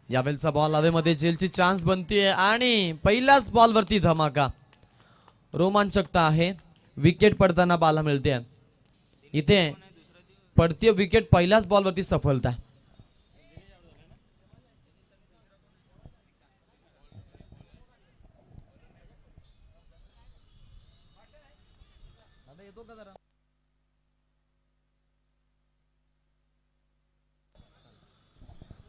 यावेळचा ball हवेमध्ये जेलची chance बनते आणि पहिल्याच बॉलवरती धमाका. रोमांचकता आहे. विकेट पडताना पाहायला मिळते. इथे पडते विकेट पहिल्याच बॉलवरती सफलता.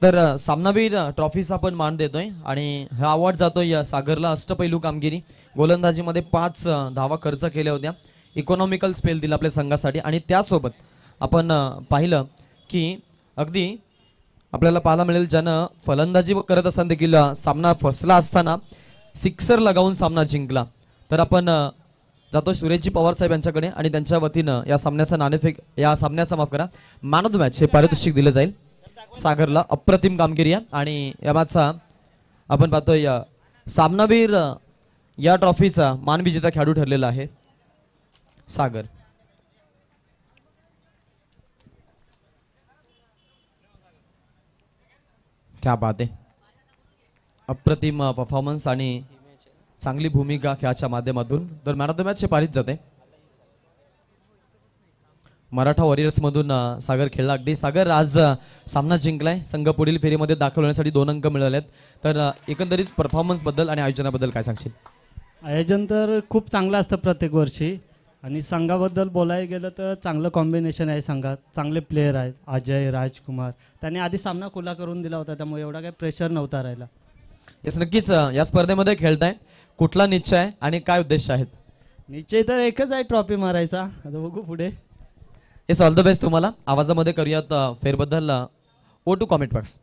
तर सामनावीर ट्रॉफीचा आपण मान देतोय आणि हा अवॉर्ड जातोय सागरला. अष्टपैलू कामगिरी, गोलंदाजीमध्ये 5 धावा खर्च केल्या होत्या, इकॉनॉमिकल स्पेल दिला आपल्या संघासाठी. आणि त्यासोबत आपण पाहिलं की अगदी आपल्याला पाहायला मिळेल ज्यानं फलंदाजी करत असताना देखील सामना फसला असताना सिक्सर लगावून सामना जिंकला. तर आपण जातो सुरेशजी पवार साहेब यांच्याकडे आणि त्यांच्या वतीनं या सामन्याचा माफ करा मॅन ऑफ द मॅच हे पारितोषिक दिलं जाईल. सागरला अप्रतिम कामगिरी आहे आणि या मॅचचा आपण पाहतोय सामनावीर या ट्रॉफीचा मानविजेता खेळाडू ठरलेला आहे सागर. क्या बात आहे. अप्रतिम परफॉर्मन्स आणि चांगली भूमिका खेळाच्या माध्यमातून. तर मॅन ऑफ द मॅच पारित जाते. मराठा वॉरियर्स मधून सागर खेळला. अगदी सागर आज सामना जिंकलाय. संघ पुढील फेरीमध्ये दाखल होण्यासाठी 2 अंक मिळालेत. तर एकंदरीत परफॉर्मन्स बद्दल आणि आयोजनाबद्दल काय सांगशील? आयोजन तर खूप चांगलं असतं प्रत्येक वर्षी आणि संघाबद्दल बोलायला गेलं तर चांगलं कॉम्बिनेशन आहे संघात. चांगले प्लेयर आहेत. अजय, राजकुमार त्यांनी आधी सामना खुला करून दिला होता, त्यामुळे एवढा काही प्रेशर नव्हता राहिला. येस, नक्कीच या स्पर्धेमध्ये खेळताय. कुठला निश्चय आहे आणि काय उद्देश आहेत? निश्चय तर एकच आहे, ट्रॉफी मारायचा. आता बघू पुढे. येस, ऑल द बेस्ट तुम्हाला. आवाजामध्ये करूयात फेरबद्दल. ओ टू कॉमेंट बॉक्स.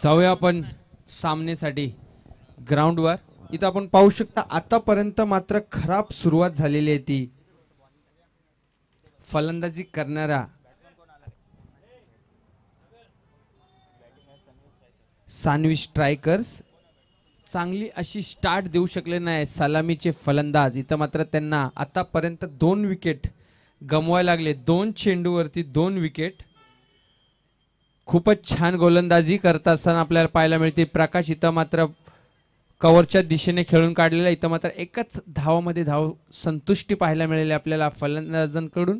जाऊया आपण सामन्यासाठी ग्राउंडवर. इथं आपण पाहू शकता आतापर्यंत मात्र खराब सुरुवात झालेली आहे. ती फलंदाजी करणारा सानवी स्ट्रायकर्स चांगली अशी स्टार्ट देऊ शकले नाही. सलामीचे फलंदाज इथं मात्र त्यांना आतापर्यंत 2 विकेट गमवायला लागले. 2 चेंडूवरती 2 विकेट. खूपच छान गोलंदाजी करत असताना आपल्याला पाहायला मिळते. प्रकाश इथं मात्र कव्हरच्या दिशेने खेळून काढलेला. इथं मात्र एकच धावामध्ये धाव संतुष्टी पाहायला मिळाली आपल्याला फलंदाजांकडून.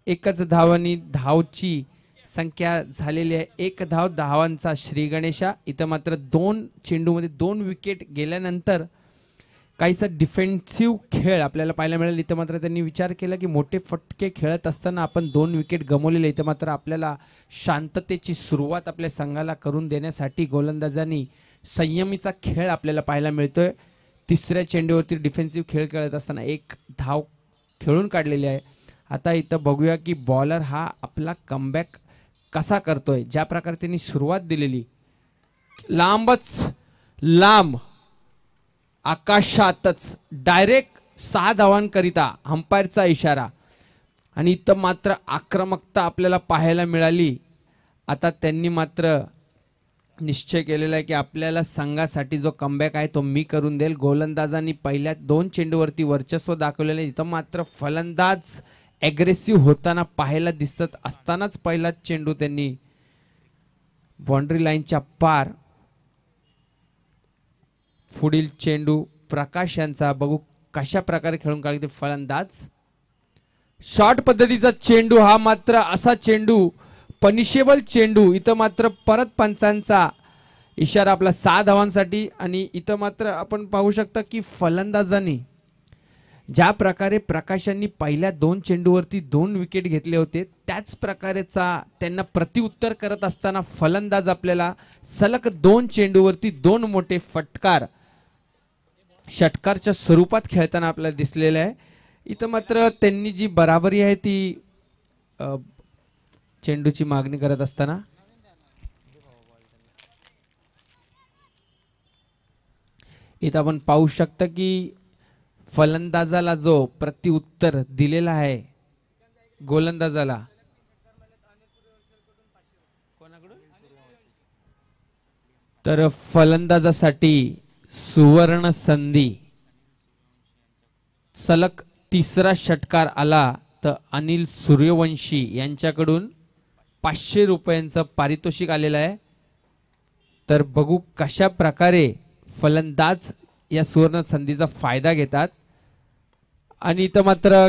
एकच धावांनी धावची संख्या झालेली आहे. 1 धाव, धावांचा श्री गणेशा. इथं मात्र 2 चेंडूमध्ये 2 विकेट गेल्यानंतर काहीसा डिफेन्सिव्ह खेळ आपल्याला पाहायला मिळेल. इथं मात्र त्यांनी विचार केला की मोठे फटके खेळत असताना आपण 2 विकेट गमवलेले. इथं मात्र आपल्याला शांततेची सुरुवात आपल्या संघाला करून देण्यासाठी गोलंदाजांनी संयमीचा खेळ आपल्याला पाहायला मिळतोय. 3ऱ्या चेंडूवरती डिफेन्सिव्ह खेळ खेळत असताना 1 धाव खेळून काढलेली आहे. आता इथं बघूया की बॉलर हा आपला कमबॅक कसा करतोय. ज्या प्रकारे त्यांनी सुरुवात दिलेली लांबच लांब आकाशातच डायरेक्ट 6 धावांकरिता अंपायरचा इशारा. आणि इथं मात्र आक्रमकता आपल्याला पाहायला मिळाली. आता त्यांनी मात्र निश्चय केलेला आहे की आपल्याला संघासाठी जो कमबॅक आहे तो मी करून देईल. गोलंदाजांनी पहिल्या 2 चेंडूवरती वर्चस्व दाखवलेलं आहे. इथं मात्र फलंदाज ॲग्रेसिव्ह होताना पाहायला दिसत असतानाच पहिला चेंडू त्यांनी बाउंड्री लाईनच्या पार. पुढील चेंडू प्रकाश यांचा. बघू कशा प्रकारे खेळून काढते फलंदाज. शॉर्ट पद्धतीचा चेंडू. हा मात्र असा चेंडू पनिशेबल चेंडू. इथं मात्र परत पंचांचा इशारा आपला 6 धावांसाठी. आणि इथं मात्र आपण पाहू शकता की फलंदाजांनी ज्या प्रकारे प्रकाशांनी पहिल्या 2 चेंडूवरती 2 विकेट घेतले होते त्याच प्रकारेचा त्यांना प्रत्युत्तर करत असताना फलंदाज आपल्याला सलग 2 चेंडूवरती 2 मोठे फटकार षटकारच्या स्वरूपात खेळताना आपल्याला दिसलेलं आहे. इथं मात्र त्यांनी जी बराबरी आहे ती चेंडूची मागणी करत असताना इथं आपण पाहू शकता की फलंदाजाला जो प्रत्युत्तर दिलेला आहे गोलंदाजाला, तर फलंदाजासाठी सुवर्ण संधी. सलग तिसरा षटकार आला तर अनिल सूर्यवंशी यांच्याकडून 500 रुपयांचं पारितोषिक आलेलं आहे. तर बघू कशा प्रकारे फलंदाज या सुवर्ण संधीचा फायदा घेतात. आणि इथं मात्र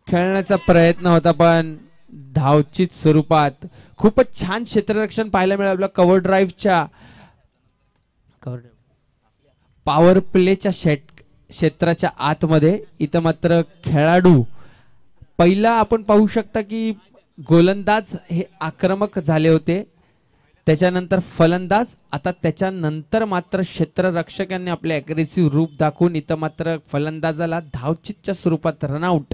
खेळण्याचा प्रयत्न होता पण धावचित स्वरूपात खूपच छान क्षेत्ररक्षण पाहायला मिळालं. कव्हर ड्राईव्हच्या पॉवर प्लेच्या क्षेत्राच्या आतमध्ये इथं मात्र खेळाडू पहिला आपण पाहू शकता की गोलंदाज हे आक्रमक झाले होते, त्याच्यानंतर फलंदाज, आता त्याच्यानंतर मात्र क्षेत्ररक्षकांनी आपले अग्रेसिव्ह रूप दाखवून इथं मात्र फलंदाजाला धावचितच्या स्वरूपात रनआउट.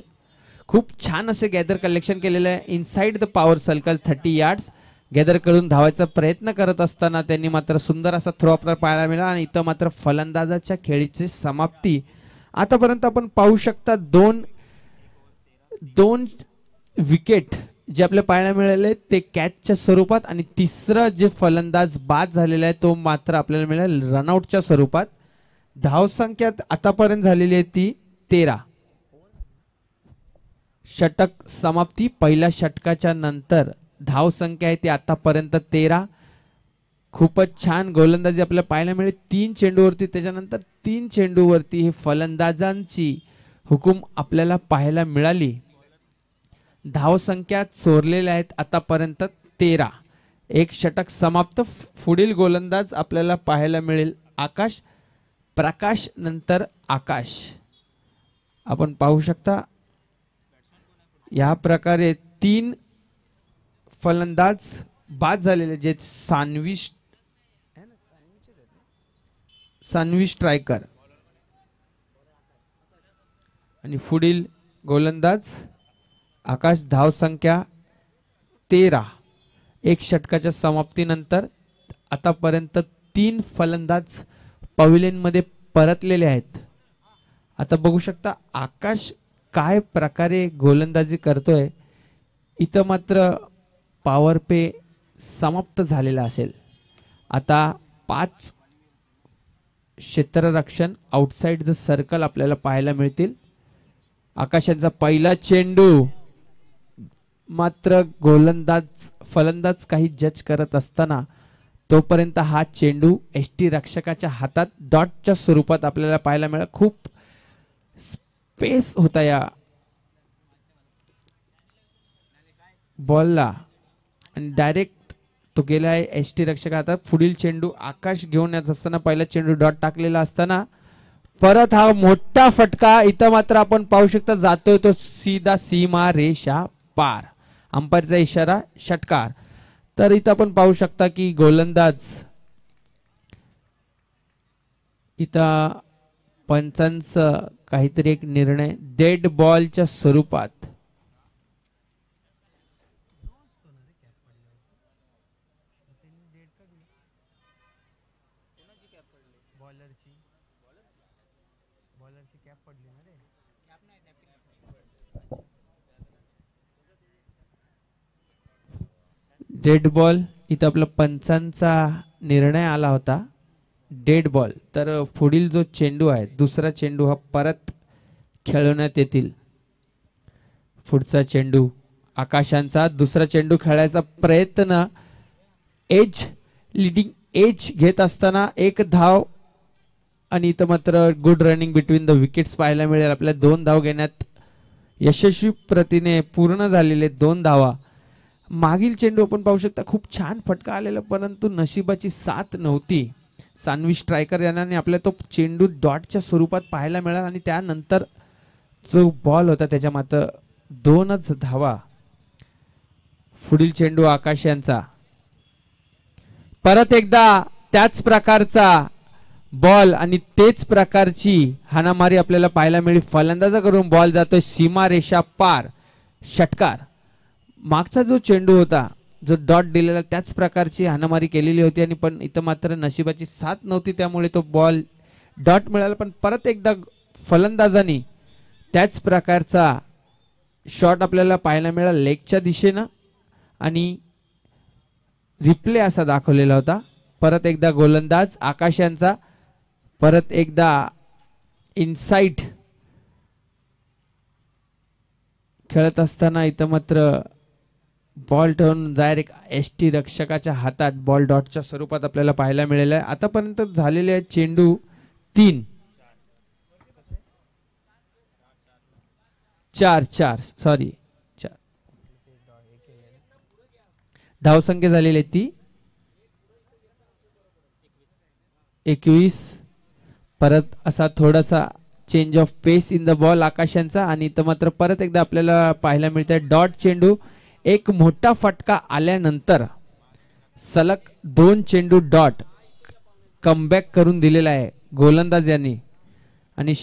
खूप छान असे गॅदर कलेक्शन केलेलं आहे. Inside the power circle 30 yards gather करून धावायचा प्रयत्न करत असताना त्यांनी मात्र सुंदर असा थ्रो आपल्याला पाहायला मिळाला. आणि इथं मात्र फलंदाजाच्या खेळीची समाप्ती. आतापर्यंत आपण पाहू शकता दोन विकेट जे आपल्याला पाहायला मिळाले ते कॅचच्या स्वरूपात, आणि तिसरं जे फलंदाज बाद झालेला आहे तो मात्र आपल्याला मिळाला रनआउटच्या स्वरूपात. धावसंख्या आतापर्यंत झालेली आहे ती 13. षटक समाप्ती पहिल्या षटकाच्या नंतर धावसंख्या आहे ती आतापर्यंत 13. खूपच छान गोलंदाजी आपल्याला पाहायला मिळेल. 3 चेंडूवरती, त्याच्यानंतर 3 चेंडूवरती हे फलंदाजांची हुकूम आपल्याला पाहायला मिळाली. धावसंख्या चोरलेल्या आहेत आतापर्यंत 13. एक षटक समाप्त. पुढील गोलंदाज आपल्याला पाहायला मिळेल आकाश, प्रकाश नंतर आकाश. आपण पाहू शकता या प्रकारे 3 फलंदाज बाद झालेले जे सान्वी स्ट्रायकर आणि पुढील गोलंदाज आकाश. धावसंख्या 13. एक षटकाच्या समाप्तीनंतर आतापर्यंत 3 फलंदाज पवेलियन मध्ये परतलेले आहेत. आता बघू शकता आकाश काय प्रकारे गोलंदाजी करतोय. इथं मात्र पॉवर पे समाप्त झालेला असेल. आता 5 क्षेत्ररक्षण आउटसाइड द सर्कल आपल्याला पाहायला मिळतील. आकाशांचा पहिला चेंडू मात्र फलंदाज काही जज करत असताना तोपर्यंत हा चेंडू एसटी रक्षकाच्या हातात डॉटच्या स्वरूपात आपल्याला पाहायला मिळाला. खूप स्पेस होता या बॉलला आणि डायरेक्ट तो गेलाय एसटी रक्षक हातात. पुढील चेंडू आकाश घेऊन येत असताना पहिला चेंडू डॉट टाकलेला असताना परत हा मोठा फटका इथं मात्र आपण पाहू शकता जातोय तो सीधा सीमा रेषा पार. अंपायरचा इशारा षटकार. तर इथं आपण पाहू शकता की गोलंदाज इथं पंचांचं काहीतरी एक निर्णय डेड बॉलच्या स्वरूपात. डेड बॉल इथं आपला पंचांचा निर्णय आला होता डेड बॉल. तर पुढील जो चेंडू आहे दुसरा चेंडू हा परत खेळवण्यात येतील. पुढचा चेंडू आकाशांचा दुसरा चेंडू खेळायचा प्रयत्न लीडिंग एज घेत असताना 1 धाव आणि इथं मात्र good running between the wickets पाहायला मिळेल. आपल्या 2 धाव घेण्यात यशस्वी प्रतीने पूर्ण झालेले 2 धावा. मागील चेंडू आपण पाहू शकता खूप छान फटका आलेला परंतु नशिबाची साथ नव्हती. सान्वी स्ट्रायकर यांनी आपल्या तो चेंडू डॉटच्या स्वरूपात पाहायला मिळाला आणि त्यानंतर जो बॉल होता त्याच्या मात्र 2च धावा. पुढील चेंडू आकाश यांचा परत एकदा त्याच प्रकारचा बॉल आणि तेच प्रकारची हाणामारी आपल्याला पाहायला मिळेल. फलंदाजाकडून बॉल जातोय सीमा रेषा पार षटकार. मागचा जो चेंडू होता जो डॉट दिलेला त्याच प्रकारची हाणामारी केलेली होती आणि पण इथं मात्र नशिबाची साथ नव्हती त्यामुळे तो बॉल डॉट मिळाला, पण परत एकदा फलंदाजांनी त्याच प्रकारचा शॉट आपल्याला पाहायला मिळाला लेगच्या दिशेनं आणि रिप्ले असा दाखवलेला होता. परत एकदा गोलंदाज आकाश यांचा परत एकदा इनसाइड खेळत असताना इथं मात्र बॉल ठेवून डायरेक्ट एसटी रक्षकाच्या हातात बॉल डॉटच्या स्वरूपात आपल्याला पाहायला मिळाला आहे. आतापर्यंत झालेले आहेत चेंडू 3 4 सॉरी 4 धावसंख्या झालेली आहे ती 21. परत असा थोडासा change of pace in the ball आकाशांचा आणि इथं मात्र परत एकदा आपल्याला पाहायला मिळतंय डॉट चेंडू. एक मोठा फटका आल्यानंतर सलग 2 चेंडू डॉट कमबॅक करून दिलेला आहे गोलंदाज यांनी आणि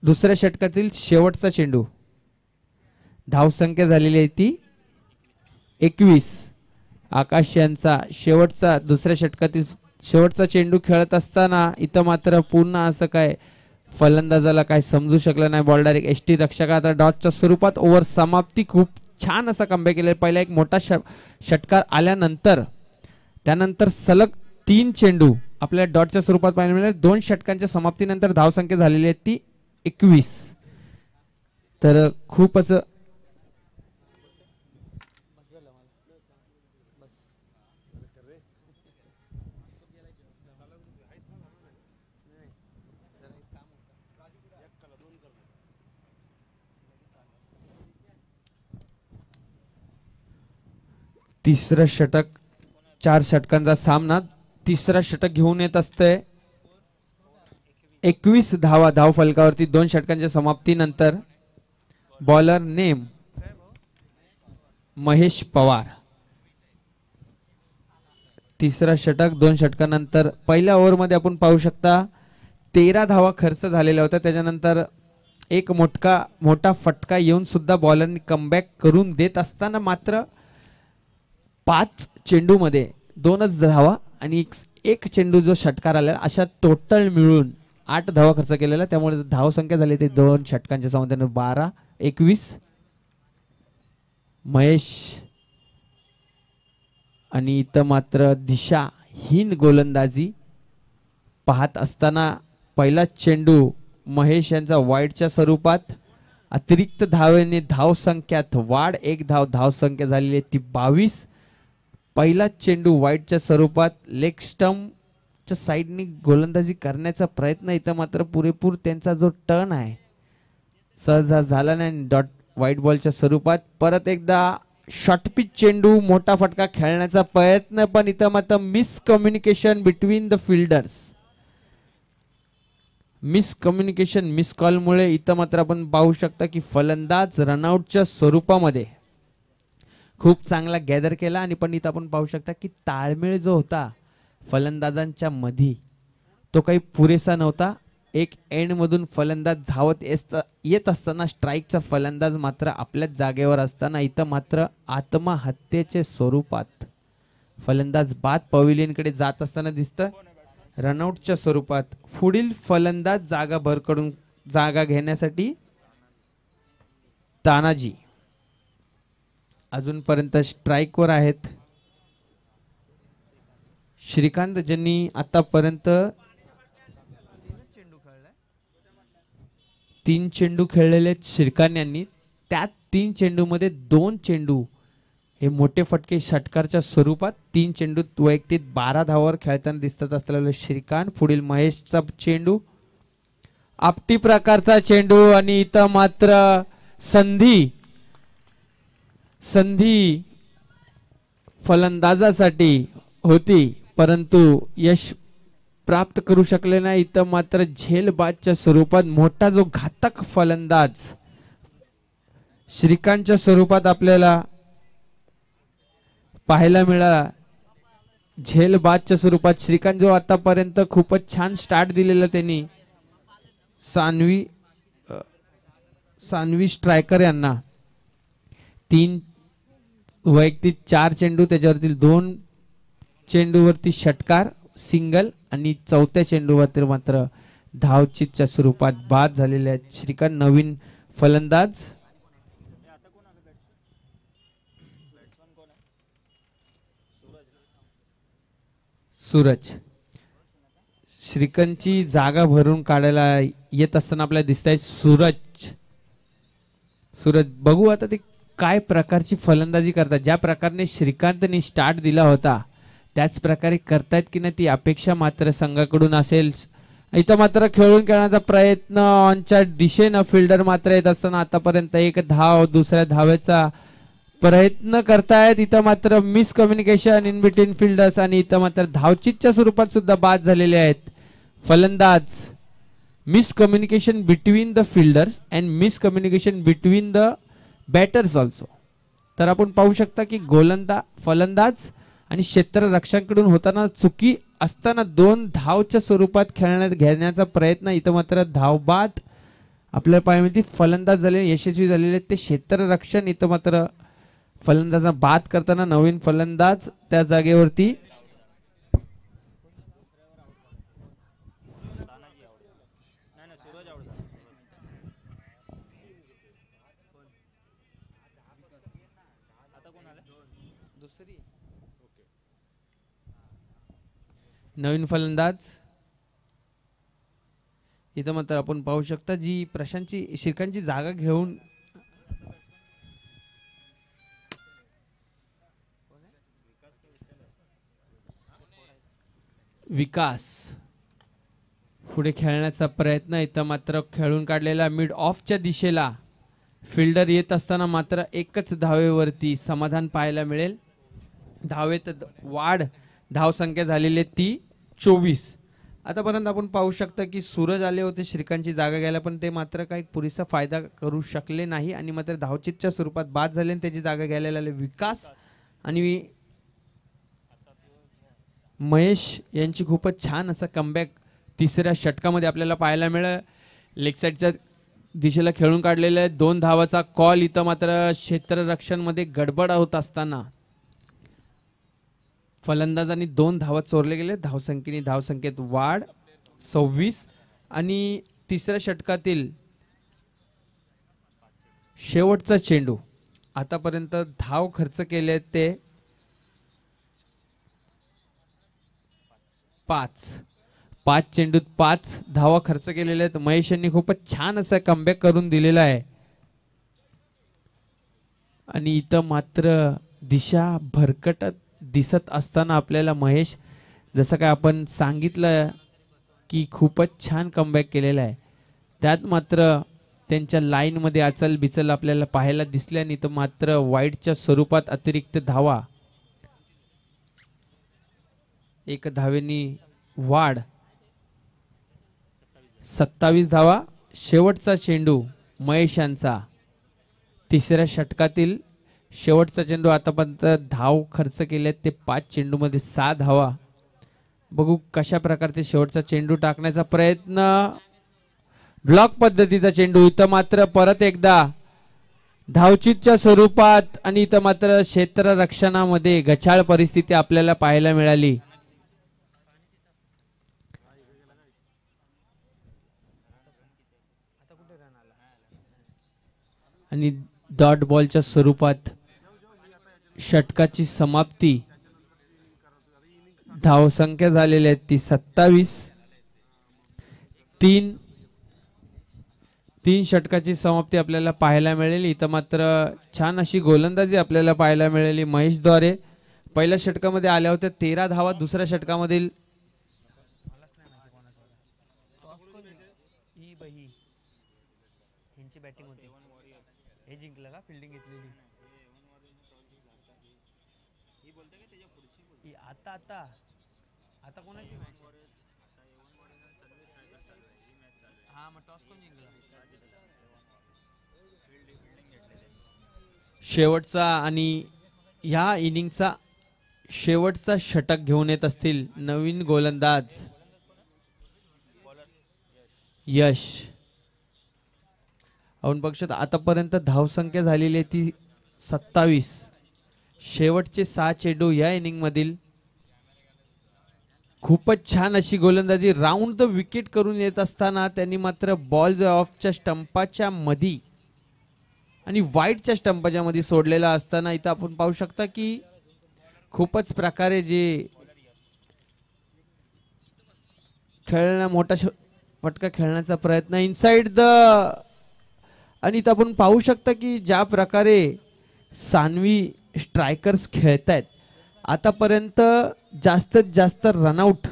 दुसऱ्या षटकातील शेवटचा चेंडू. धावसंख्या झालेली आहे ती 21. आकाश यांचा शेवटचा दुसऱ्या षटकातील शेवटचा चेंडू खेळत असताना इथं मात्र पुन्हा असं काय फलंदाजाला काय समजू शकलं नाही. बॉल डायरेक्ट एसटी रक्षका आता डॉटच्या स्वरूपात ओव्हर समाप्ती. खूप छान असा कमबॅक केला. पहिला एक मोठा षटकार आल्यानंतर त्यानंतर सलग 3 चेंडू आपल्या डॉटच्या स्वरूपात पाहायला मिळाले. 2 षटकांच्या समाप्तीनंतर धावसंख्या झालेली आहे ती 21. तर खूपच तिसरं षटक 4 षटकांचा सामना तिसरा षटक घेऊन येत असतंय. 21 धावा धाव फलकावरती 2 षटकांच्या समाप्तीनंतर. Bowler name Mahesh Pawar. तिसरा षटक 2 षटकानंतर पहिल्या ओव्हरमध्ये आपण पाहू शकता 13 धावा खर्च झालेल्या होत्या. त्याच्यानंतर एक मोठा फटका येऊन सुद्धा बॉलरनी कमबॅक करून देत असताना मात्र 5 चेंडूमध्ये 2च धावा आणि एक चेंडू जो षटकार आला अशा टोटल मिळून 8 धावा खर्च केलेला. त्यामुळे धावसंख्या झाली ते 2 षटकांच्या समाधान 12-21. महेश आणि इथं मात्र दिशाहीन गोलंदाजी पाहत असताना पहिला चेंडू महेश यांचा वाईडच्या स्वरूपात. अतिरिक्त धावेने धावसंख्यात वाढ 1 धाव. धावसंख्या झालेली आहे ती 22. पहिला चेंडू वाईडच्या स्वरूपात लेग स्टंपच्या साईडनी गोलंदाजी करण्याचा प्रयत्न. इथं मात्र पुरेपूर त्यांचा जो टर्न आहे सहज झाला नाही. डॉट व्हाईट बॉलच्या स्वरूपात परत एकदा शॉर्टपिच चेंडू मोठा फटका खेळण्याचा प्रयत्न, पण इथं मात्र miscommunication between the fielders. Miscommunication miss कॉलमुळे इथं मात्र आपण पाहू शकता की फलंदाज रनआउटच्या स्वरूपामध्ये खूप चांगला गॅदर केला आणि पण इथं आपण पाहू शकता की ताळमेळ जो होता फलंदाजांच्या मध्ये तो काही पुरेसा नव्हता. एक एंड मधून फलंदाज धावत येत असताना स्ट्राईकचा फलंदाज मात्र आपल्याच जागेवर असताना इथं मात्र आत्महत्येच्या स्वरूपात फलंदाज बाद पवेलियनकडे जात असताना दिसतं. रनआउटच्या स्वरूपात पुढील फलंदाज जागा भरकडून जागा घेण्यासाठी तानाजी अजूनपर्यंत स्ट्राईकवर आहेत. श्रीकांत ज्यांनी आतापर्यंत 3 चेंडू खेळलेले श्रीकांत यांनी. त्या 3 चेंडूमध्ये 2 चेंडू हे मोठे फटके षटकारच्या स्वरूपात. 3 चेंडू वैयक्तिक 12 धावावर खेळताना दिसत असलेले श्रीकांत. पुढील महेशचा चेंडू आपटी प्रकारचा चेंडू आणि इथं मात्र संधी फलंदाजासाठी होती परंतु यश प्राप्त करू शकले नाही. इथं मात्र झेलबाजच्या स्वरूपात मोठा जो घातक फलंदाज श्रीकांतच्या स्वरूपात आपल्याला पाहायला मिळाला. झेलबाजच्या स्वरूपात श्रीकांत जो आतापर्यंत खूपच छान स्टार्ट दिलेला त्यांनी सानवी स्ट्रायकर यांना. 3 वैयक्तिक 4 चेंडू त्याच्यावरती 2 चेंडूवरती षटकार सिंगल आणि 4थ्या चेंडूवरती मात्र धावचीतच्या स्वरूपात बाद झालेले आहेत. श्रीकांत नवीन फलंदाज. सूरज. श्रीकांतची जागा भरून काढायला येत असताना आपल्याला दिसत आहे सूरज बघू आता ते काय प्रकारची फलंदाजी करतात. ज्या प्रकारे श्रीकांतने स्टार्ट दिला होता त्याच प्रकारे करतायत की नाही ती अपेक्षा मात्र संघाकडून असेल. इथं मात्र खेळून खेळण्याचा प्रयत्न ऑनच्या दिशेनं फिल्डर मात्र येत असताना आतापर्यंत एक धाव दुसऱ्या धावेचा प्रयत्न करतायत. इथं मात्र miss communication in between fielders आणि इथं मात्र धावचीतच्या स्वरूपात सुद्धा बाद झालेले आहेत फलंदाज. Miss communication between the fielders and miss communication between the batters also. तर आपण पाहू शकता की फलंदाज आणि क्षेत्ररक्षकांकडून होताना चुकी असताना 2 धावच्या स्वरूपात घेण्याचा प्रयत्न. इथं मात्र धावबाद आपल्या पायामध्ये फलंदाज झाले यशस्वी झालेले ते क्षेत्ररक्षण. इथं मात्र फलंदाजांना बाद करताना नवीन फलंदाज त्या जागेवरती. नवीन फलंदाज इथं मात्र आपण पाहू शकता जी श्रीकांतची जागा घेऊन विकास पुढे खेळण्याचा प्रयत्न. इथं मात्र खेळून काढलेला मिड ऑफच्या दिशेला फिल्डर येत असताना मात्र एकच धावेवरती समाधान पाहायला मिळेल. धावेत वाढ धावसंख्या झालेली ती 24. आतापर्यंत आपण पाहू शकता की सूरज आले होते श्रीकांतची जागा घ्यायला पण ते मात्र काही पुरेसा फायदा करू शकले नाही आणि मात्र धावचीतच्या स्वरूपात बाद झाले आणि त्याची जागा घ्यायला आले विकास. आणि महेश यांची खूपच छान असा कमबॅक तिसऱ्या षटकामध्ये आपल्याला पाहायला मिळेल. लेग साईडच्या दिशेला खेळून काढलेले 2 धावाचा कॉल. इथं मात्र क्षेत्ररक्षण मध्ये गडबड होत असताना फलंदाजांनी 2 धावा चोरले गेले. धावसंख्येत वाढ 26 आणि तिसऱ्या षटकातील शेवटचा चेंडू. आतापर्यंत धाव खर्च केले ते 5 चेंडूत 5 धावा खर्च केलेल्या आहेत. महेश यांनी खूपच छान असा कमबॅक करून दिलेला आहे आणि इथं मात्र दिशा भरकटत दिसत असताना आपल्याला महेश जसं काय आपण सांगितलं की खूपच छान कमबॅक केलेला आहे त्यात मात्र त्यांच्या लाईन मध्ये आचल बिचल आपल्याला पाहायला दिसले आणि इथं मात्र वाईडच्या स्वरूपात अतिरिक्त धावा. 1 धावेनी वाढ 27 धावा. शेवटचा चेंडू महेश यांचा तिसऱ्या षटकातील शेवटचा चेंडू. आतापर्यंत धाव खर्च केले ते 5 चेंडू मध्ये 6 धावा. बघू कशा प्रकारचे शेवटचा चेंडू टाकण्याचा प्रयत्न. ब्लॉक पद्धतीचा चेंडू. इथं मात्र परत एकदा धावचीतच्या स्वरूपात आणि इथं मात्र क्षेत्ररक्षणामध्ये गचाळ परिस्थिती आपल्याला पाहायला मिळाली. आणि डॉट बॉलच्या स्वरूपात षटकाची समाप्ती. धावसंख्या झालेली आहे ती 27. 3 षटकाची समाप्ती आपल्याला पाहायला मिळेल. इथं मात्र छान अशी गोलंदाजी आपल्याला पाहायला मिळाली महेशद्वारे. पहिल्या षटकामध्ये आल्या होत्या 13 धावा. दुसऱ्या षटकामधील आता कोणाची शेवटचा आणि ह्या इनिंगचा शेवटचा षटक घेऊन येत असतील नवीन गोलंदाज यश. आपण बघतो आतापर्यंत धावसंख्या झालेली आहे ती 27. शेवटचे 6 चेंडू या इनिंग मधील खूपच छान अशी गोलंदाजी राऊंड द विकेट करून येत असताना त्यांनी मात्र बॉल जो ऑफच्या स्टंपाच्या मधी आणि वाईटच्या स्टंपाच्या मध्ये सोडलेला असताना इथं आपण पाहू शकता की खूपच प्रकारे जे मोठा फटका खेळण्याचा प्रयत्न इनसाइड द आणि इथं आपण पाहू शकता की ज्या प्रकारे सानवी स्ट्रायकर्स खेळतायत आतापर्यंत जास्तीत जास्त रनआउट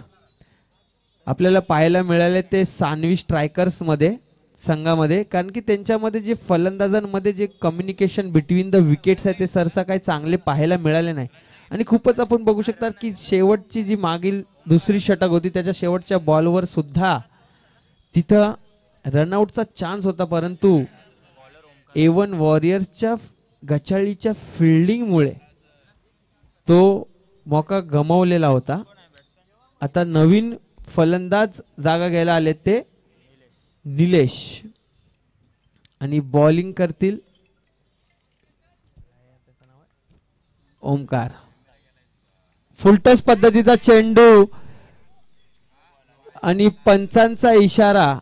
आपल्याला पाहायला मिळाले ते सानवी स्ट्रायकर्स मध्ये संघामध्ये, कारण की त्यांच्यामध्ये जे फलंदाजांमध्ये जे कम्युनिकेशन बिटवीन द विकेट्स आहे ते सरसा काही चांगले पाहायला मिळाले नाही. आणि खूपच आपण बघू शकता की शेवटची जी मागील दुसरी षटक होती त्याच्या शेवटच्या बॉलवर सुद्धा तिथं रनआउटचा चान्स होता, परंतु A1 वॉरियर्सच्या गचाळीच्या फिल्डिंगमुळे तो मौका गमावलेला होता. आता नवीन फलंदाज जागा घ्यायला आले ते निलेश आणि बॉलिंग करतील ओमकार. फुलटस पद्धतीचा चेंडू आणि पंचांचा इशारा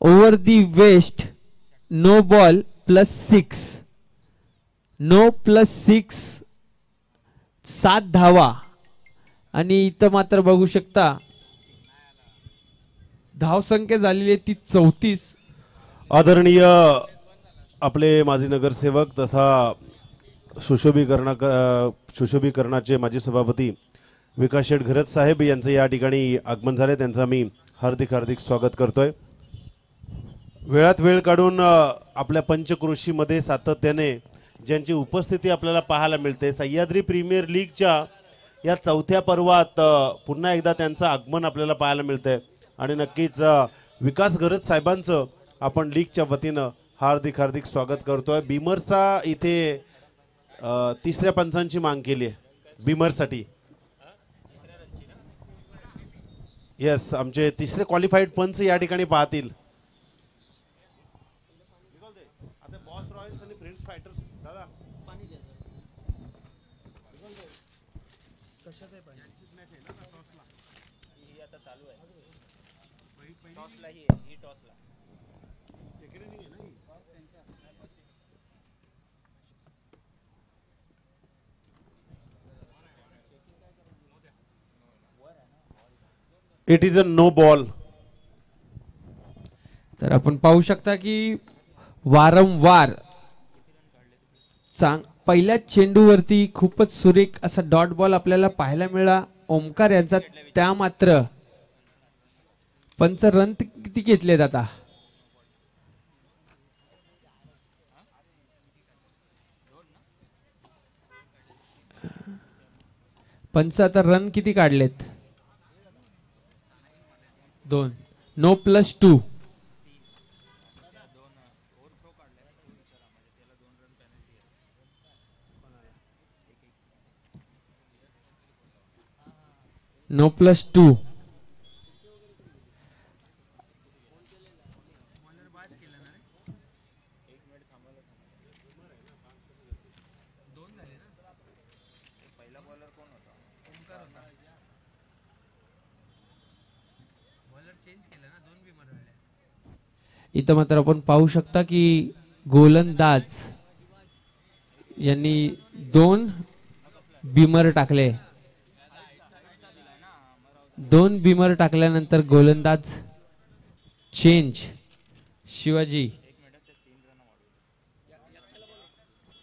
over the waist, no ball +6, no +6, 7 धावा. आणि इथं मात्र बघू शकता धावसंख्या झालेली ती 34. आदरणीय आपले माजी नगरसेवक तथा सुशोभीकरणाचे माजी सभापती विकास शेठ घरत साहेब यांचे या ठिकाणी आगमन झाले. त्यांचा मी हार्दिक हार्दिक स्वागत करतोय. वेळात वेळ काढून आपल्या पंचक्रोशीमध्ये सातत्याने ज्यांची उपस्थिती आपल्याला पाहायला मिळते, सह्याद्री प्रीमियर लीगच्या या चौथ्या पर्वात पुन्हा एकदा त्यांचं आगमन आपल्याला पाहायला मिळतंय. आणि नक्कीच विकास घरत साहेबांचं आपण लीगच्या वतीनं हार्दिक हार्दिक स्वागत करतोय. बीमरचा इथे तिसऱ्या पंचांची मांग केली आहे बीमरसाठी. येस, आमचे तिसरे क्वालिफाईड पंच या ठिकाणी पाहतील. It is a no ball. तर आपण पाहू शकता की वारंवार पहिल्या चेंडूवरती खूपच सुरेख असा डॉट बॉल आपल्याला पाहायला मिळाला ओमकार यांचा. त्या मात्र पंच रन किती घेतलेत आता? पंच आता रन किती काढलेत? 2. नो +2. नो +2. इथं मात्र आपण पाहू शकता की गोलंदाज यांनी 2 बिमर टाकले. 2 बिमर टाकल्यानंतर गोलंदाज चेंज. शिवाजी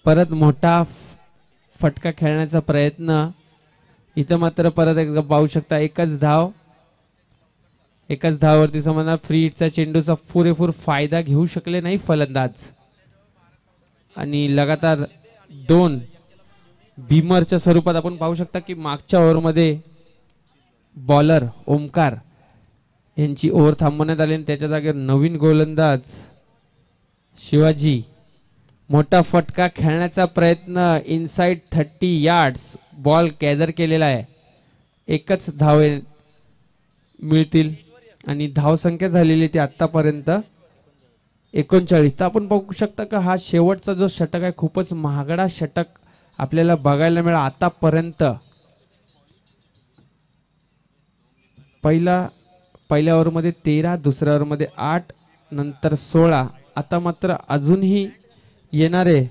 परत मोठा फटका खेळण्याचा प्रयत्न. इथं मात्र परत एकदा पाहू शकता एकच धावावरती समाधान. फ्री हिटचा चेंडूचा पुरेपूर फायदा घेऊ शकले नाही फलंदाज. आणि लगातार 2 बिमरच्या स्वरूपात आपण पाहू शकता की मागच्या ओव्हरमध्ये बॉलर ओमकार यांची ओव्हर थांबवण्यात आली आणि त्याच्या जागेवर नवीन गोलंदाज शिवाजी. मोठा फटका खेळण्याचा प्रयत्न इनसाइड 30 यार्ड्स. बॉल गॅदर केलेला आहे. एकच धावे मिळतील आणि धावसंख्या झालेली ती आतापर्यंत 39. तर आपण बघू शकता का हा शेवटचा जो षटक आहे खूपच महागडा षटक आपल्याला बघायला मिळाला आतापर्यंत. पहिल्या ओव्हरमध्ये 13, दुसऱ्या ओव्हरमध्ये 8, नंतर 16. आता मात्र अजूनही येणारे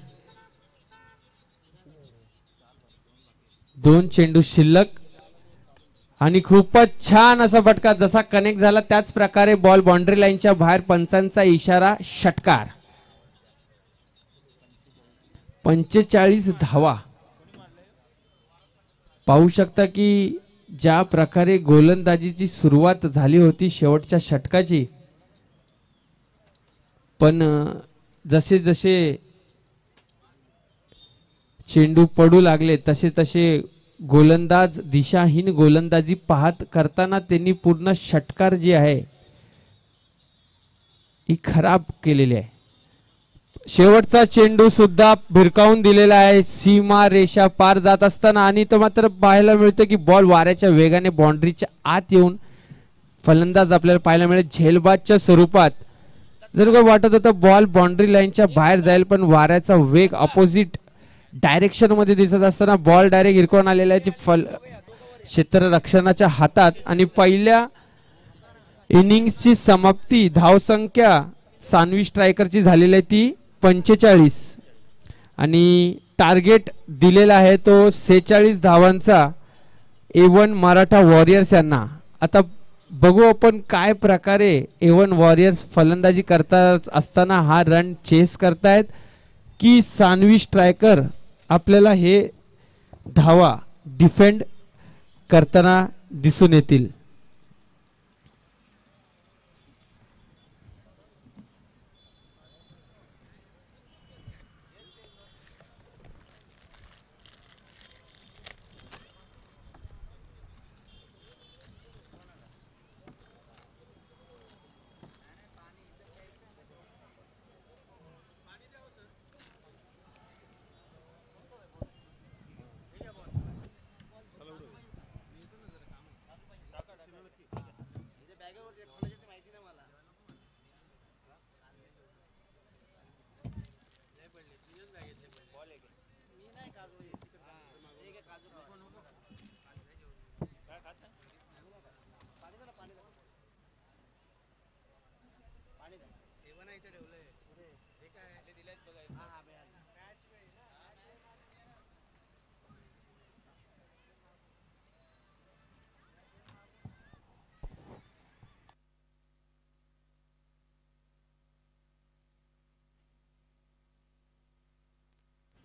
2 चेंडू शिल्लक आणि खूपच छान असा फटका जसा कनेक्ट झाला त्याच प्रकारे बॉल बाउंड्री लाईनच्या बाहेर. पंचांचा इशारा, षटकार. 45 धावा. पाहू शकता की ज्या प्रकारे गोलंदाजीची सुरुवात झाली होती शेवटच्या षटकाची, पण जसे जसे चेंडू पडू लागले तसे तसे गोलंदाज दिशाहीन गोलंदाजी पाहत करताना त्यांनी पूर्ण षटकार जी आहे ही खराब केलेली आहे. शेवटचा चेंडू सुद्धा भिरकावून दिलेला आहे सीमा रेषा पार जात असताना, आणि तो मात्र पाहायला मिळतं की बॉल वाऱ्याच्या वेगाने बाउंड्रीच्या आत येऊन फलंदाज आपल्याला पाहायला मिळेल झेलबाजच्या स्वरूपात. जर का वाटत होतं बॉल बाउंड्री लाईनच्या बाहेर जाईल, पण वाऱ्याचा वेग अपोजिट डायरेक्शन मध्ये दिसत असताना बॉल डायरेक्ट इरकून आलेला आहे क्षेत्ररक्षणाच्या हातात. आणि पहिल्या इनिंग्सची समाप्ती धावसंख्या सानवी स्ट्रायकरची झालेली आहे ती 45, आणि टार्गेट दिलेला आहे तो 46 धावांचा A1 मराठा वॉरियर्स यांना. आता बघू आपण काय प्रकारे A1 वॉरियर्स फलंदाजी करतात असताना हा रन चेस करतायत की सानवी स्ट्रायकर आपल्याला हे धावा डिफेंड करताना दिसून येतील.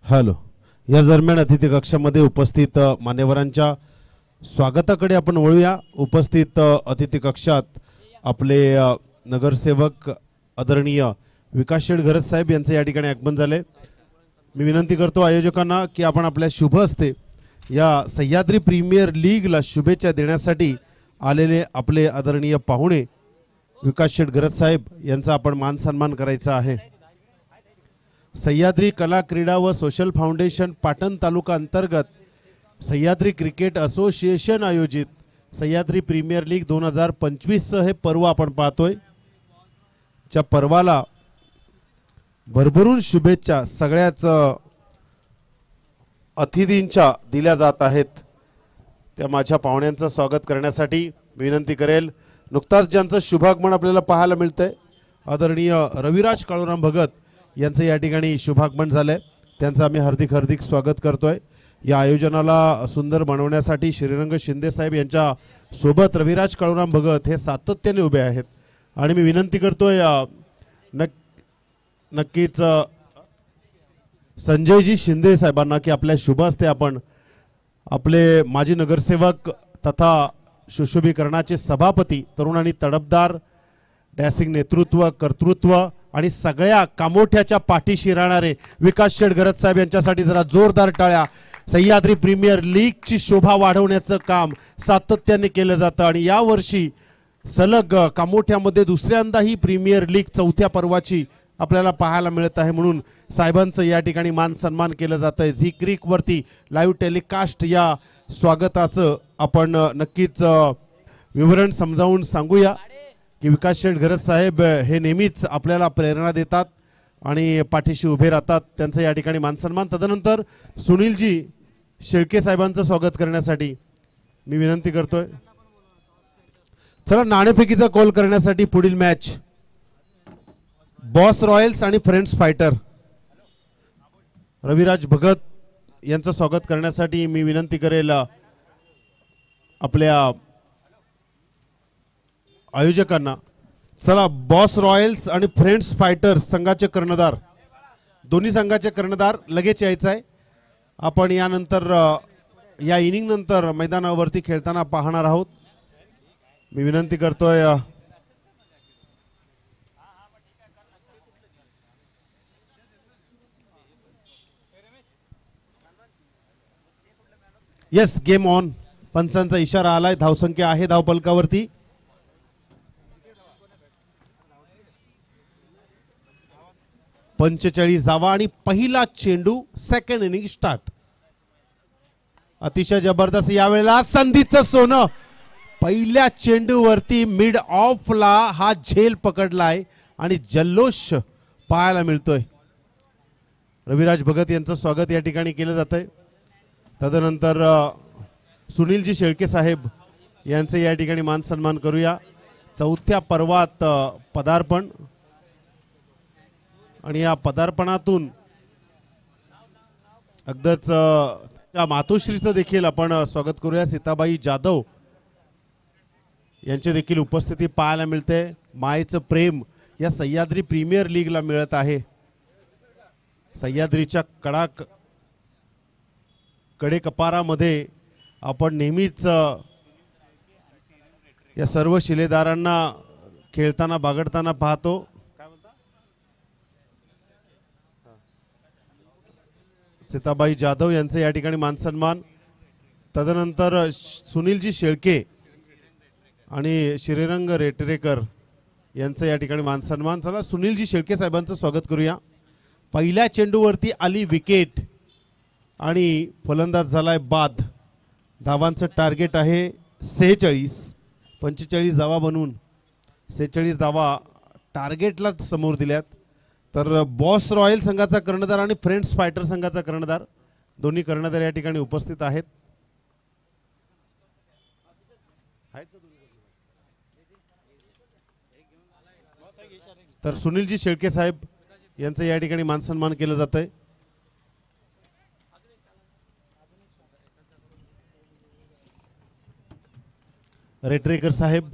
हॅलो. या दरम्यान अतिथी कक्षामध्ये उपस्थित मान्यवरांच्या स्वागताकडे आपण वळूया. उपस्थित अतिथी कक्षात आपले नगरसेवक आदरणीय विकास शेठ घरत साहेब यांचे या ठिकाणी आगमन झाले. मी विनंती करतो आयोजकांना की आपण आपल्या शुभ हस्ते या सह्याद्री प्रीमियर लीगला शुभेच्छा देण्यासाठी आलेले आपले आदरणीय पाहुणे विकास शेठ घरत साहेब यांचा आपण मान सन्मान करायचा आहे. सह्याद्री कला क्रीडा व सोशल फाउंडेशन पाटण तालुका अंतर्गत सह्याद्री क्रिकेट असोसिएशन आयोजित सह्याद्री प्रीमियर लीग 2025 हे पर्व आपण पाहतोय. च्या पर्वाला भरभरून शुभेच्छा सगळ्याच अतिथींच्या दिल्या जात आहेत. त्या माझ्या पाहुण्यांचं स्वागत करण्यासाठी विनंती करेल. नुकताच ज्यांचं शुभागमन आपल्याला पाहायला मिळतंय आदरणीय रविराज काळूराम भगत यांचं या ठिकाणी शुभागमन झालंय. त्यांचं आम्ही हार्दिक हार्दिक स्वागत करतोय. या आयोजनाला सुंदर बनवण्यासाठी श्रीरंग शिंदे साहेब यांच्या सोबत रविराज काळूराम भगत हे सातत्याने उभे आहेत. आणि मी विनंती करतोय नक्कीच संजयजी शिंदे साहेबांना की आपल्या शुभ हस्ते आपण आपले माजी नगरसेवक तथा सुशोभीकरणाचे सभापती तरुण आणि तडफदार डॅसिंग नेतृत्व कर्तृत्व आणि सगळ्या कामोठ्याच्या पाठीशी राहणारे विकास शेठ घरत साहेब यांच्यासाठी जरा जोरदार टाळ्या. सह्याद्री प्रीमियर लीगची शोभा वाढवण्याचं काम सातत्याने केलं जातं आणि यावर्षी सलग कामोठ्यामध्ये दुसऱ्यांदा ही प्रीमियर लीग चौथ्या पर्वाची आपल्याला पाहायला मिळत आहे. म्हणून साहेबांचं या ठिकाणी मान सन्मान केलं जातं आहे. झी क्रिक वरती लाईव्ह टेलिकास्ट या स्वागताचं आपण नक्कीच विवरण समजावून सांगूया की विकास शेठ घरत साहेब हे नेहमीच आपल्याला प्रेरणा देतात आणि पाठीशी उभे राहतात. त्यांचं या ठिकाणी मानसन्मान. तदनंतर सुनीलजी शेळके साहेबांचं स्वागत करण्यासाठी मी विनंती करतोय. चला नाणेफेकीचा कॉल करण्यासाठी पुढील मॅच बॉस रॉयल्स आणि फ्रेंड्स फायटर. रविराज भगत यांचं स्वागत करण्यासाठी मी विनंती करेल आपल्या आयोजकांना. चला बॉस रॉयल्स आणि फ्रेंड्स फायटर संघाचे कर्णधार, दोन्ही संघाचे कर्णधार लगेच यायचं आहे. आपण यानंतर या इनिंग नंतर मैदानावरती खेळताना पाहणार आहोत. मी विनंती करतोय येस गेम ऑन. पंचांचा इशारा आलाय. धावसंख्या आहे धावपलकावरती 45 धावा आणि पहिला चेंडू. Second inning start. अतिशय जबरदस्त यावेळेला संधीचं सोनं. पहिल्या चेंडूवरती मिड ऑफला हा झेल पकडलाय आणि जल्लोष पाहायला मिळतोय. रविराज भगत यांचं स्वागत या ठिकाणी केलं जात आहे. तदनंतर सुनीलजी शेळके साहेब यांचे या ठिकाणी मान सन्मान करूया. चौथ्या पर्वात पदार्पण आणि या पदार्पणातून अगदच त्या मातोश्रीचं देखील आपण स्वागत करूया. सीताबाई जाधव यांची देखील उपस्थिती पाहायला मिळते. मायेचं प्रेम या सह्याद्री प्रीमियर लीगला मिळत आहे. सह्याद्रीच्या कडेकपारामध्ये आपण नेहमीच या सर्व शिलेदारांना खेळताना बागडताना पाहतो. सीताबाई जाधव यांचे या ठिकाणी मानसन्मान. तदनंतर सुनीलजी शेळके आणि श्रीरंग रेटरेकर यांचं या ठिकाणी मानसन्मान. चला सुनीलजी शेळके साहेबांचं स्वागत करूया. पहिल्या चेंडूवरती आली विकेट आणि फलंदाज झालाय बाद. धावांचं टार्गेट आहे 46. 45 धावा बनवून 46 धावा टार्गेटला समोर दिल्यात. तर बॉस रॉयल संघाचा कर्णधार आणि फ्रेंड्स फायटर संघाचा कर्णधार दोन्ही कर्णधार या ठिकाणी उपस्थित आहेत. तर सुनीलजी शेळके साहेब यांचं या ठिकाणी मानसन्मान केलं जात आहे. रेटरेकर साहेब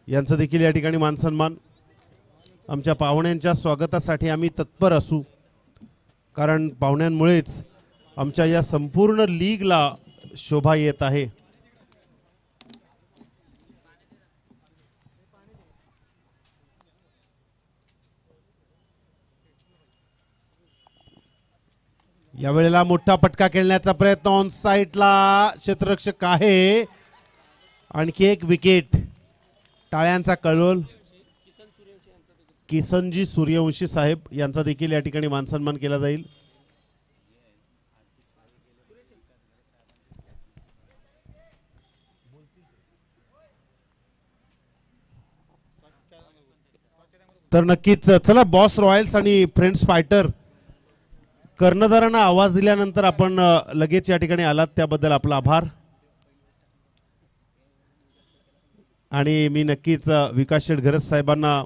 यांचं देखील या ठिकाणी मानसन्मान. आमच्या पाहुण्यांच्या स्वागतासाठी आम्ही तत्पर असू, कारण पाहुण्यांमुळेच आमच्या या संपूर्ण लीगला शोभा येत आहे. यावेळेला मोठा फटका खेळण्याचा प्रयत्न ऑन साईडला क्षेत्ररक्षक आहे. आणखी एक विकेट. टाळ्यांचा कळोल. किसनजी सूर्यवंशी साहेब यांचा देखील या ठिकाणी मानसन्मान केला जाईल. तर नक्कीच चला बॉस रॉयल्स आणि फ्रेंड्स फायटर कर्णधारांना आवाज दिल्यानंतर आपण लगेच या ठिकाणी आलात त्याबद्दल आपला आभार. आणि मी नक्कीच विकास शेठ घरत साहेबांना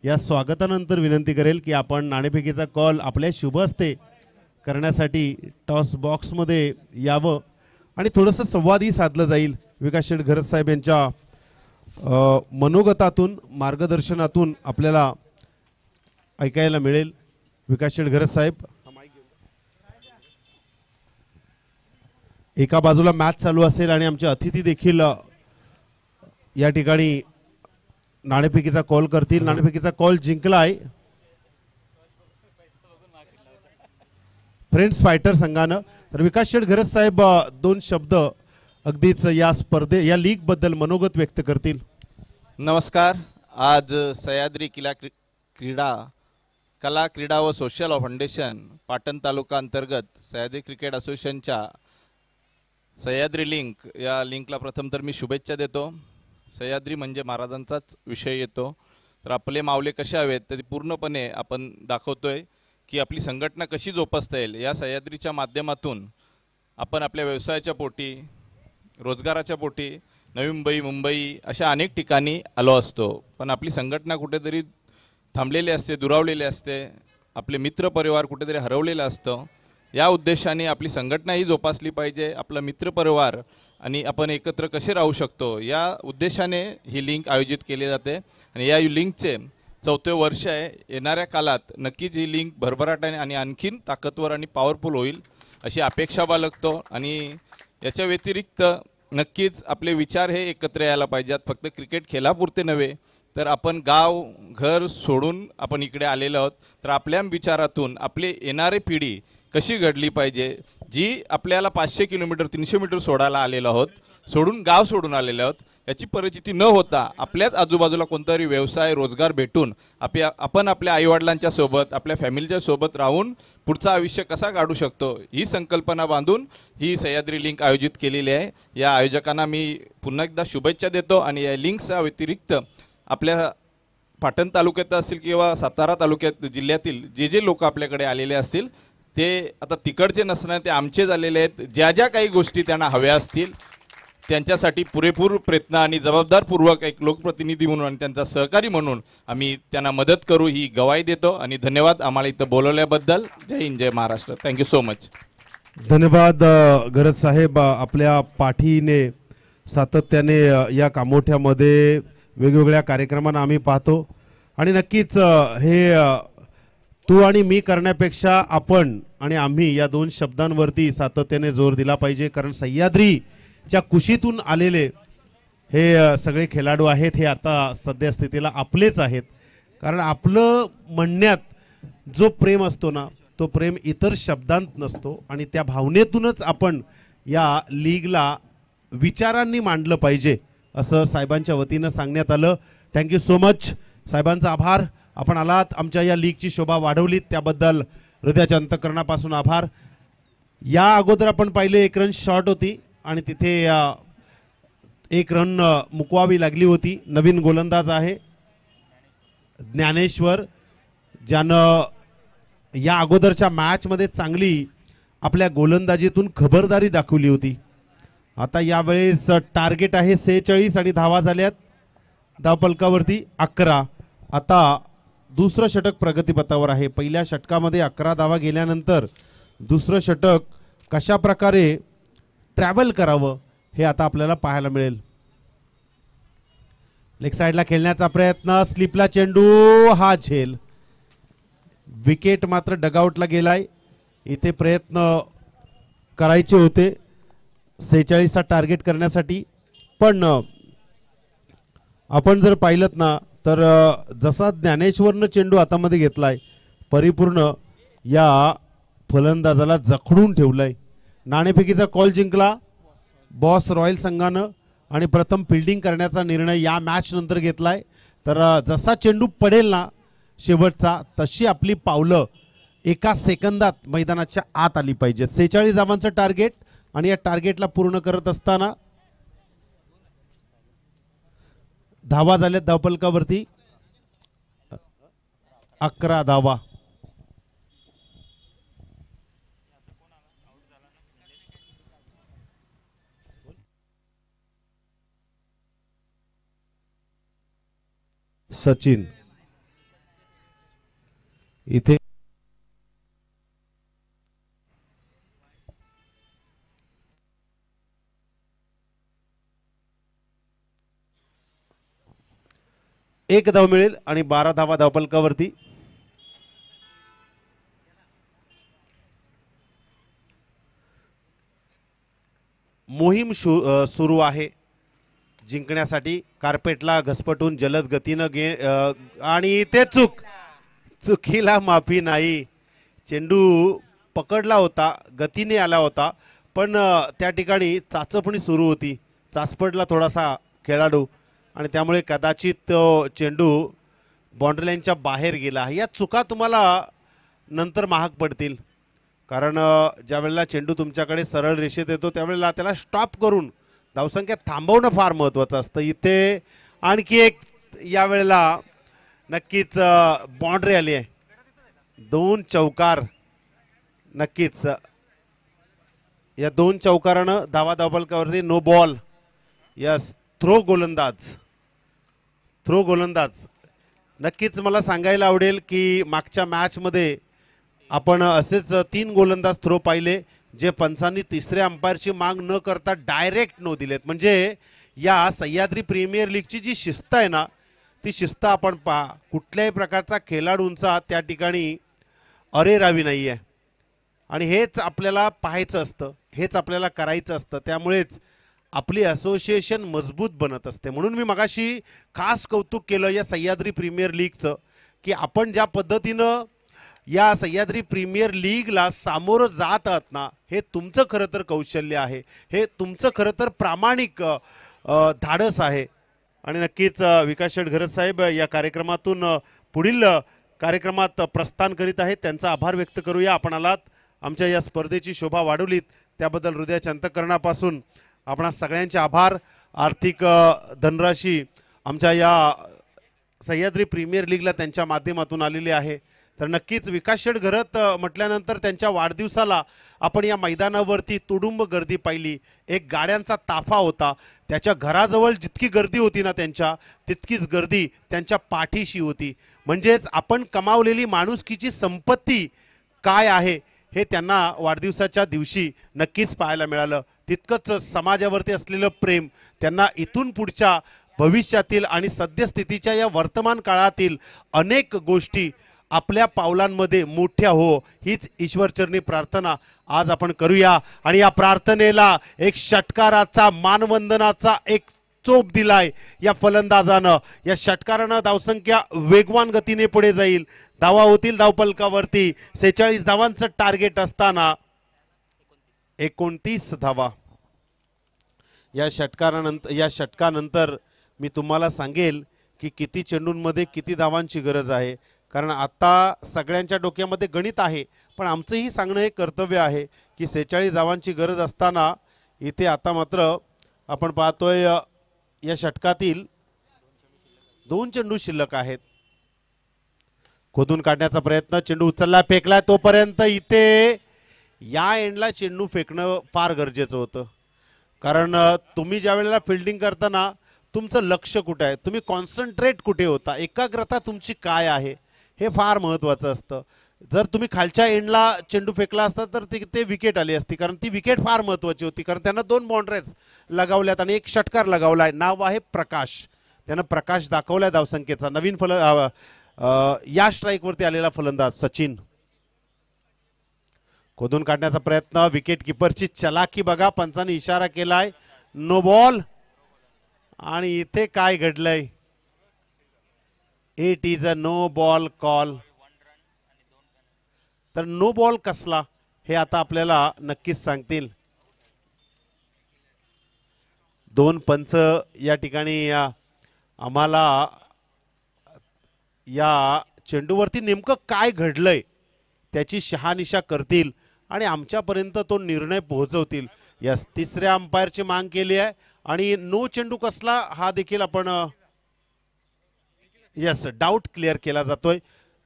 या स्वागतानंतर विनंती करेल की आपण नाणेफेकीचा कॉल आपल्या शुभ हस्ते करण्यासाठी टॉस बॉक्समध्ये यावं आणि थोडंसं संवादही साधलं जाईल. विकास शेठ घरत साहेब यांच्या मनोगतातून मार्गदर्शनातून आपल्याला ऐकायला मिळेल. विकास शेठ घरत साहेब, एका बाजूला मॅच चालू असेल आणि आमचे अतिथी देखील या ठिकाणी नाणेफेकीचा कॉल करतील. नाणेफेकीचा कॉल जिंकला आहे फ्रेंड्स फायटर संघानं. तर विकास शेठ घरत साहेब दोन शब्द अगदीच या या लीग बद्दल मनोगत व्यक्त करतील. नमस्कार. आज सह्याद्री कला क्रीडा व सोशल फाउंडेशन पाटण तालुका अंतर्गत सह्याद्री क्रिकेट असोसिएशनच्या सह्याद्री लिंक या लिंकला प्रथम तर मी शुभेच्छा देतो. सह्याद्री म्हणजे महाराजांचाच विषय येतो. तर आपले मावले कसे हवेत ते पूर्णपणे आपण दाखवतोय की आपली संघटना कशी जोपासता येईल. या सह्याद्रीच्या माध्यमातून आपण आपल्या व्यवसायाच्या पोटी, रोजगाराच्या पोटी नवी मुंबई, मुंबई अशा अनेक ठिकाणी आलो असतो, पण आपली संघटना कुठेतरी थांबलेली असते, दुरावलेली असते, आपले मित्रपरिवार कुठेतरी हरवलेलं असतं. या उद्देशाने आपली संघटनाही जोपासली पाहिजे, आपला मित्रपरिवार आणि आपण एकत्र कसे राहू शकतो या उद्देशाने ही लिंक आयोजित केली जाते. आणि या लिंकचे 4थे वर्ष आहे. येणाऱ्या काळात नक्कीच ही लिंक भरभराटाने आणि आणखीन ताकदवर आणि पॉवरफुल होईल अशी अपेक्षा बाळगतो. आणि याच्या व्यतिरिक्त नक्कीच आपले विचार हे एकत्र यायला पाहिजेत. फक्त क्रिकेट खेळापुरते नव्हे तर आपण गाव घर सोडून आपण इकडे आलेलो आहोत, तर आपल्या विचारातून आपली येणारी पिढी कशी घडली पाहिजे, जी आपल्याला 500 किलोमीटर 300 मीटर सोडायला आलेलो आहोत, गाव सोडून आलेलो आहोत, याची परिस्थिती न होता आपल्याच आजूबाजूला कोणतरी व्यवसाय रोजगार भेटून आपण आपल्या आईवडिलांच्या सोबत आपल्या फॅमिलीच्या सोबत राहून पुढचं आयुष्य कसा काढू शकतो ही संकल्पना बांधून ही सह्याद्री लिंक आयोजित केलेली आहे. या आयोजकांना मी पुन्हा एकदा शुभेच्छा देतो. आणि या लिंकच्या व्यतिरिक्त आपल्या पाटण तालुक्यात असतील किंवा सातारा तालुक्यात जिल्ह्यातील जे लोक आपल्याकडे आलेले असतील ते आता तिकडचे नसणार, ते आमचे झालेले आहेत. ज्या ज्या काही गोष्टी त्यांना हव्या असतील त्यांच्यासाठी पुरेपूर प्रयत्न आणि जबाबदारपूर्वक एक लोकप्रतिनिधी म्हणून आणि त्यांचा सहकारी म्हणून आम्ही त्यांना मदत करू ही ग्वाही देतो. आणि धन्यवाद आम्हाला इथं बोलवल्याबद्दल. जय हिंद, जय महाराष्ट्र. Thank you so much. धन्यवाद गरज साहेब. आपल्या पाठीने सातत्याने या कामोठ्यामध्ये वेगवेगळ्या कार्यक्रमांना आम्ही पाहतो आणि नक्कीच हे तू आणि मी करण्यापेक्षा आपण आणि आम्ही या दोन शब्दांवरती सातत्याने जोर दिला पाहिजे. कारण सह्याद्रीच्या कुशीतून आलेले हे सगळे खेळाडू आहेत, हे आता सद्यस्थितीला आपलेच आहेत. कारण आपलं म्हणण्यात जो प्रेम असतो ना, तो प्रेम इतर शब्दांत नसतो आणि त्या भावनेतूनच आपण या लीगला विचारांनी मांडलं पाहिजे असं साहेबांच्या वतीनं सांगण्यात आलं. Thank you so much. साहेबांचा आभार. आपण आलात, आमच्या या लीगची शोभा वाढवलीत, त्याबद्दल हृदयाच्या अंतःकरणापासून आभार. या अगोदर आपण पाहिले 1 रन शॉर्ट होती आणि तिथे 1 रन मुकवावी लागली होती. नवीन गोलंदाज आहे ज्ञानेश्वर, ज्यानं या अगोदरच्या मॅचमध्ये चांगली आपल्या गोलंदाजीतून खबरदारी दाखवली होती. आता यावेळेस टार्गेट आहे 46 आणि धावा झाल्यात धावफलकावरती 11. आता दुसरं षटक प्रगतीपथावर आहे. पहिल्या षटकामध्ये 11 धावा गेल्यानंतर दुसरं षटक कशा प्रकारे ट्रॅव्हल करावं हे आता आपल्याला पाहायला मिळेल. लेग साइडला खेळण्याचा प्रयत्न, स्लिपला चेंडू, हा झेल. विकेट मात्र डगआउटला गेलाय. इथे प्रयत्न करायचे होते 46 चा टार्गेट करण्यासाठी, पण आपण जर पाहिलत ना तर जसा ज्ञानेश्वरनं चेंडू हातामध्ये घेतलाय परिपूर्ण या फलंदाजाला जखडून ठेवलाय. नाणेफेकीचा कॉल जिंकला बॉस रॉयल संघानं आणि प्रथम फिल्डिंग करण्याचा निर्णय या मॅच नंतर घेतलाय. तर जसा चेंडू पडेल ना शेवटचा, तशी आपली पावलं एका सेकंदात मैदानाच्या आत आली पाहिजेत. 46 धावांचं टार्गेट आणि या टार्गेटला पूर्ण करत असताना धावा झाल्यात धावफलकावरती 11 धावा. सचिन इथे एक धाव मिळेल आणि 12 धावा धावफलकावरती. मोहीम सुरू आहे जिंकण्यासाठी. कार्पेटला घसपटून जलद गतीनं आणि ते चुकीला माफी नाही. चेंडू पकडला होता, गतीने आला होता, पण त्या ठिकाणी चाचपणी सुरू होती. चाचपडला थोडासा खेळाडू आणि त्यामुळे कदाचित तो चेंडू बाउंड्री लाईनच्या बाहेर गेला. या चुका तुम्हाला नंतर महाग पडतील. कारण ज्या वेळेला चेंडू तुमच्याकडे सरळ रेषेत येतो त्यावेळेला त्याला स्टॉप करून धावसंख्या थांबवणं फार महत्त्वाचं असतं. इथे आणखी एक या वेळेला नक्कीच बाउंड्री आली आहे. 2 चौकार. नक्कीच या 2 चौकारानं धावा धावफलकावरती नो बॉल. यस, थ्रो गोलंदाज नक्कीच मला सांगायला आवडेल की मागच्या मॅचमध्ये आपण असेच 3 गोलंदाज थ्रो पाहिले जे पंचांनी तिसऱ्या अंपायरची माग न करता डायरेक्ट नो दिलेत. म्हणजे या सह्याद्री प्रीमियर लीगची जी शिस्त आहे ना ती शिस्त आपण पहा. कुठल्याही प्रकारचा खेळाडूंचा त्या ठिकाणी अरेरावी नाही आहे आणि हेच आपल्याला पाहायचं असतं, हेच आपल्याला करायचं असतं. त्यामुळेच आपली असोसिएशन मजबूत बनत असते. म्हणून मी मगाशी खास कौतुक केलं या सह्याद्री प्रीमियर लीगचं की आपण ज्या पद्धतीनं या सह्याद्री प्रीमियर लीगला सामोरं जात आहात ना हे तुमचं खरं तर कौशल्य आहे, हे तुमचं खरं तर प्रामाणिक धाडस आहे. आणि नक्कीच विकास शेठ घरत साहेब या कार्यक्रमातून पुढील कार्यक्रमात प्रस्थान करीत आहेत. त्यांचा आभार व्यक्त करूया. आपण आलात, आमच्या या स्पर्धेची शोभा वाढवलीत त्याबद्दल हृदयाच्या अंतःकरणापासून आपणा सगळ्यांचे आभार. आर्थिक धनराशी आमच्या या सह्याद्री प्रीमियर लीगला त्यांच्या माध्यमातून आलेली आहे. तर नक्कीच विकास शेठ घरत म्हटल्यानंतर त्यांच्या वाढदिवसाला आपण या मैदानावरती तुडुंब गर्दी पाहिली. एक गाड्यांचा ताफा होता. त्याच्या घराजवळ जितकी गर्दी होती ना त्यांच्या तितकीच गर्दी त्यांच्या पाठीशी होती. म्हणजेच आपण कमावलेली माणुसकीची संपत्ती काय आहे हे त्यांना वाढदिवसाच्या दिवशी नक्कीच पाहायला मिळालं. तितकंच समाजावरती असलेलं प्रेम त्यांना इथून पुढच्या भविष्यातील आणि सद्यस्थितीच्या या वर्तमान काळातील अनेक गोष्टी आपल्या पावलांमध्ये मोठ्या हो हीच ईश्वरचरणी प्रार्थना आज आपण करूया. आणि या प्रार्थनेला एक षटकाराचा मानवंदनाचा एक चोप दिलाय या फलंदाजानं. या षटकारानं धावसंख्या वेगवान गतीने पुढे जाईल. धावा होतील धावपलकावरती. 46 धावांचं टार्गेट असताना 29 धावा. या षटकानंतर मी तुम्हाला सांगेल की किती चेंडूंमध्ये किती धावांची गरज आहे. कारण आता सगळ्यांच्या डोक्यामध्ये गणित आहे, पण आमचंही सांगणं हे कर्तव्य आहे की 46 धावांची गरज असताना इथे आता मात्र आपण पाहतोय या षटकातील 2 चेंडू शिल्लक आहेत. खोदून काढण्याचा प्रयत्न, चेंडू उचलला फेकला. तोपर्यंत इथे या एंडला चेंडू फेकणं फार गरजेचं होतं. कारण तुम्ही ज्या वेळेला फिल्डिंग करताना तुमचं लक्ष कुठे आहे, तुम्ही कॉन्सन्ट्रेट कुठे होता, एकाग्रता तुमची काय आहे हे फार महत्त्वाचं असतं. जर तुम्ही खालच्या एंडला चेंडू फेकला असता तर ते विकेट आली असती. कारण ती विकेट फार महत्त्वाची होती. कारण त्यांना 2 बाउंड्रीज लगावल्यात आणि एक षटकार लगावलाय. नाव आहे प्रकाश. त्यानं प्रकाश दाखवलाय धावसंख्येचा. नवीन या स्ट्राईकवरती आलेला फलंदाज सचिन. खोदून काढण्याचा प्रयत्न. विकेट किपरची चलाकी बघा. पंचांनी इशारा केलाय नो बॉल. आणि इथे काय घडलंय, it is a no ball call. तर नो बॉल कसला हे आता आपल्याला नक्कीच सांगतील. 2 पंच या ठिकाणी आम्हाला या चेंडूवरती नेमकं काय घडलंय त्याची शहानिशा करतील आणि आमच्यापर्यंत तो निर्णय पोहोचवतील. यस, तिसऱ्या अंपायरची मांग केली आहे आणि नो चेंडू कसला हा देखील आपण यस डाऊट क्लिअर केला जातोय.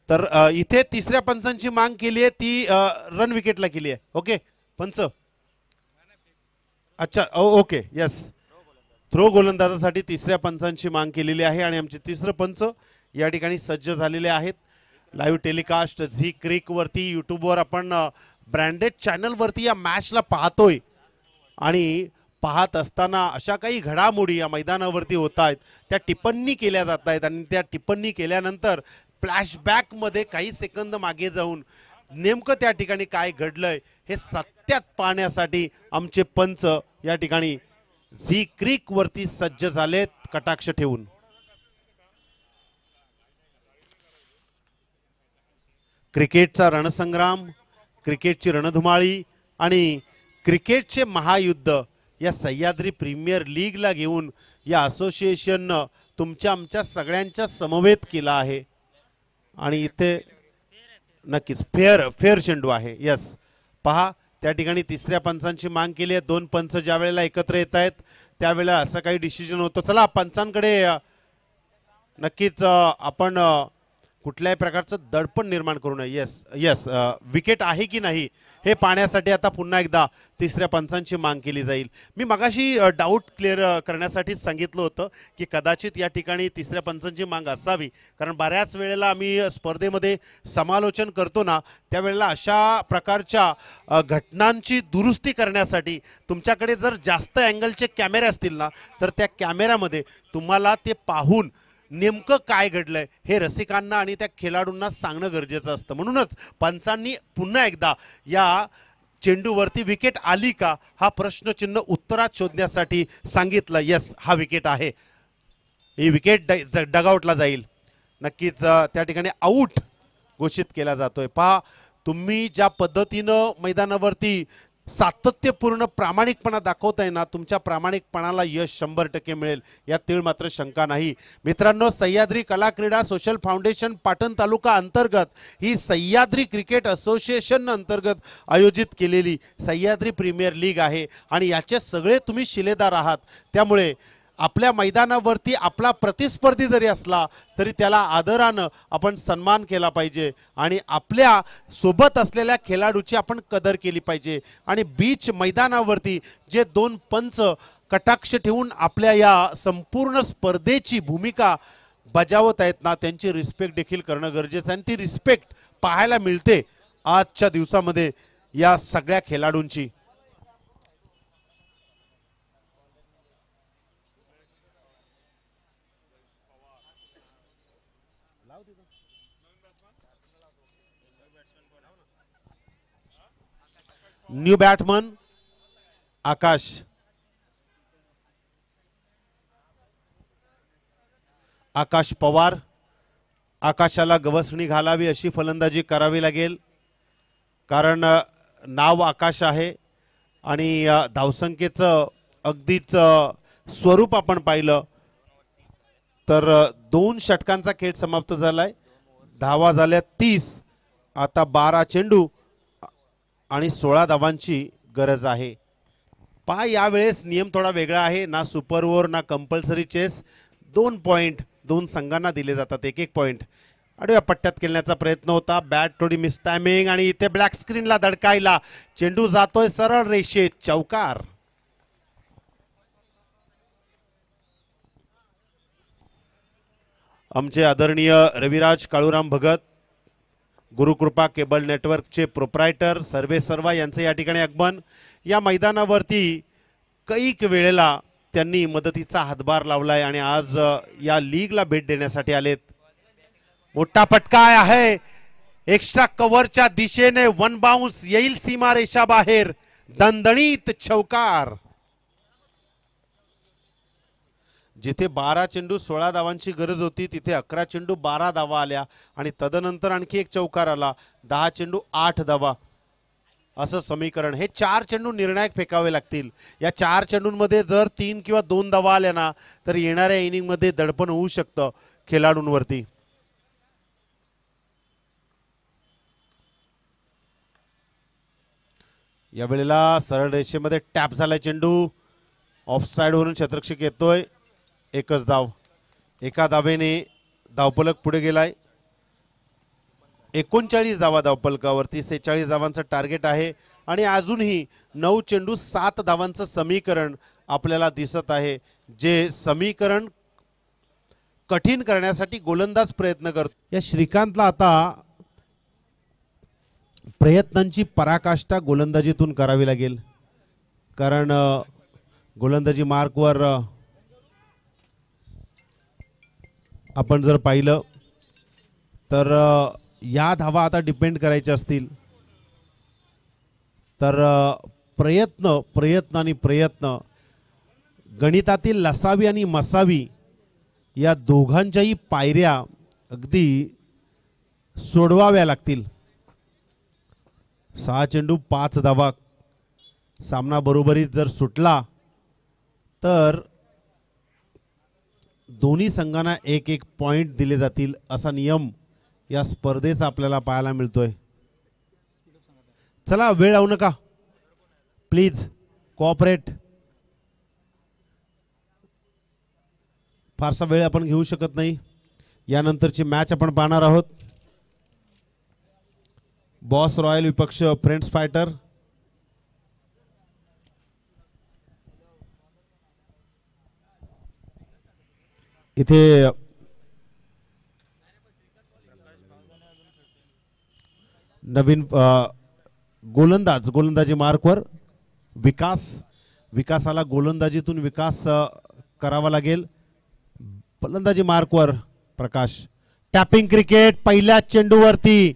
तर इथे तिसऱ्या पंचांची मांग केली आहे ती रन विकेटला केली आहे. ओके पंच, अच्छा ओके यस, थ्रो गोलंदाजासाठी तिसऱ्या पंचांची मांग केलेली आहे आणि आमचे तिसरं पंच या ठिकाणी सज्ज झालेले आहेत. लाईव्ह टेलिकास्ट झी क्रिक वरती, यूट्यूबवर आपण ब्रँडेड चॅनलवरती या मॅचला पाहतोय. आणि पाहत असताना अशा काही घडामोडी या मैदानावरती होत आहेत, त्या टिप्पणी केल्या जात आहेत आणि त्या टिप्पणी केल्यानंतर फ्लॅशबॅकमध्ये काही सेकंद मागे जाऊन नेमकं त्या ठिकाणी काय घडलंय हे सत्यात पाहण्यासाठी आमचे पंच या ठिकाणी झी क्रिक वरती सज्ज झालेत कटाक्ष ठेवून. क्रिकेटचा रणसंग्राम, क्रिकेटची रणधुमाळी आणि क्रिकेटचे महायुद्ध या सह्याद्री प्रीमियर लीगला घेऊन या असोसिएशननं तुमच्या आमच्या सगळ्यांच्या समवेत केला आहे. आणि इथे नक्कीच फेअर चेंडू आहे. यस, पहा त्या ठिकाणी तिसऱ्या पंचांची मांग केली आहे. 2 पंच ज्या वेळेला एकत्र येत आहेत त्यावेळेला असं काही डिसिजन होतं. चला पंचांकडे नक्कीच आपण कुठल्याही प्रकारचं दडपण निर्माण करू नये. येस येस, विकेट आहे की नाही हे पाहण्यासाठी आता पुन्हा एकदा तिसऱ्या पंचांची मांग केली जाईल. मी मगाशी डाऊट क्लिअर करण्यासाठीच सांगितलं होतं की कदाचित या ठिकाणी तिसऱ्या पंचांची मांग असावी, कारण बऱ्याच वेळेला आम्ही स्पर्धेमध्ये समालोचन करतो ना, त्यावेळेला अशा प्रकारच्या घटनांची दुरुस्ती करण्यासाठी तुमच्याकडे जर जास्त अँगलचे कॅमेरे असतील ना, तर त्या कॅमेऱ्यामध्ये तुम्हाला ते पाहून नेमकं काय घडलंय हे रसिकांना आणि त्या खेळाडूंना सांगणं गरजेचं असतं. म्हणूनच पंचांनी पुन्हा एकदा या चेंडूवरती विकेट आली का हा प्रश्नचिन्ह उत्तरात शोधण्यासाठी सांगितलं. यस, हा विकेट आहे, ही विकेट डगआउटला जाईल. नक्कीच त्या ठिकाणी आऊट घोषित केला जातोय. पहा तुम्ही ज्या पद्धतीनं मैदानावरती सातत्यपूर्ण प्रामाणिकपणा दाखवताय ना, तुमच्या प्रामाणिकपणाला यश 100% मिळेल यात तीळ मात्र शंका नाही. मित्रांनो, सह्याद्री कला क्रीडा सोशल फाउंडेशन पाटण तालुका अंतर्गत ही सह्याद्री क्रिकेट असोसिएशन अंतर्गत आयोजित केलेली सह्याद्री प्रीमियर लीग आहे आणि याचे सगळे तुम्ही शिलेदार आहात. त्यामुळे आपल्या मैदानावरती आपला प्रतिस्पर्धी जरी असला तरी त्याला आदरानं आपण सन्मान केला पाहिजे आणि आपल्या सोबत असलेल्या खेळाडूची आपण कदर केली पाहिजे. आणि बीच मैदानावरती जे दोन पंच कटाक्ष ठेवून आपल्या या संपूर्ण स्पर्धेची भूमिका बजावत आहेत ना, त्यांची रिस्पेक्ट देखील करणं गरजेचं आहे आणि ती रिस्पेक्ट पाहायला मिळते आजच्या दिवसामध्ये या सगळ्या खेळाडूंची. न्यू बॅटमन आकाश, आकाश पवार. आकाशाला गवसणी घालावी अशी फलंदाजी करावी लागेल, कारण नाव आकाश आहे आणि धावसंख्येचं अगदीच स्वरूप आपण पाहिलं तर 2 षटकांचा खेळ समाप्त झालाय. धावा झाल्या 30. आता 12 चेंडू आणि 16 धावांची गरज आहे. पहा यावेळेस नियम थोडा वेगळा आहे, ना सुपर ओव्हर ना कंपल्सरी चेस. 2 पॉइंट 2 संघांना दिले जातात, 1-1 पॉइंट. आडव्या पट्ट्यात खेळण्याचा प्रयत्न होता, बॅट थोडी मिस टायमिंग आणि इथे ब्लॅक स्क्रीनला धडकायला चेंडू जातोय सरळ रेषेत, चौकार. आमचे आदरणीय रविराज काळूराम भगत, गुरुकृपा केबल नेटवर्कचे प्रोप्रायटर सर्वेसर्वा यांचे या ठिकाणी आगमन. या मैदानावरती कैक वेळेला त्यांनी मदतीचा हातभार लावलाय आणि आज या लीगला भेट देण्यासाठी आलेत. मोठा फटका आहे, एक्स्ट्रा कव्हरच्या दिशेने 1 बाउन्स येईल सीमा रेषा बाहेर, दणदणीत चौकार. जिथे 12 चेंडू 16 धावांची गरज होती तिथे 11 चेंडू 12 धावा आल्या आणि तदनंतर आणखी एक चौकार आला. 10 चेंडू 8 धावा असं समीकरण. हे 4 चेंडू निर्णायक फेकावे लागतील. या 4 चेंडूंमध्ये जर 3 किंवा 2 धावा आल्या ना तर येणाऱ्या इनिंगमध्ये दडपण होऊ शकतं खेळाडूंवरती. या वेळेला सरळ रेषेमध्ये टॅप झालाय चेंडू, ऑफसाइड वरून क्षेत्ररक्षक येतोय. एकच धाव, एका धावेने धावफलक पुढे गेलाय. 39 धावा धावफलकावरती, 46 धावांचं टार्गेट आहे आणि अजूनही 9 चेंडू 7 धावांचं समीकरण आपल्याला दिसत आहे. जे समीकरण कठीण करण्यासाठी गोलंदाज प्रयत्न करतो. या श्रीकांतला आता प्रयत्नांची पराकाष्ठा गोलंदाजीतून करावी लागेल, कारण गोलंदाजी मार्कवर आपण जर पाहिलं तर या धावा आता डिपेंड करायच्या असतील तर प्रयत्न आणि प्रयत्न, गणितातील लसावी आणि मसावी या दोघांच्याही पायऱ्या अगदी सोडवाव्या लागतील. 6 चेंडू 5 धावा. सामना बरोबरीत जर सुटला तर दोन्ही संघांना 1-1 पॉइंट दिले जातील असा नियम या स्पर्धेचा आपल्याला पाहायला मिळतोय. चला वेळ लावू नका प्लीज, कोऑपरेट. फारसा वेळ आपण घेऊ शकत नाही. यानंतरची मॅच आपण पाहणार आहोत. बॉस रॉयल विपक्ष फ्रेंड्स फायटर. इथे नवीन गोलंदाजी मार्कवर विकासाला गोलंदाजीतून विकास करावा लागेल. फलंदाजी मार्कवर प्रकाश. टॅपिंग क्रिकेट पहिल्या चेंडूवरती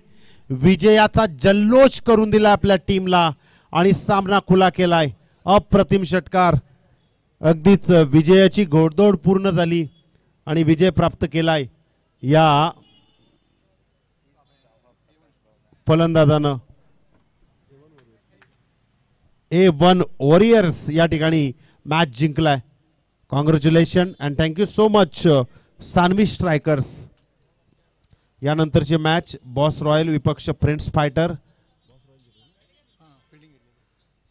विजयाचा जल्लोष करून दिला आपल्या टीमला आणि सामना खुला केलाय. अप्रतिम षटकार. अगदीच विजयाची घोडदौड पूर्ण झाली आणि विजय प्राप्त केलाय या फलंदाजानं. A1 वॉरियर्स या ठिकाणी मॅच जिंकलाय. Congratulation and thank you so much Sanvi Strikers. यानंतरची मॅच बॉस रॉयल विपक्ष फ्रेंड्स फायटर.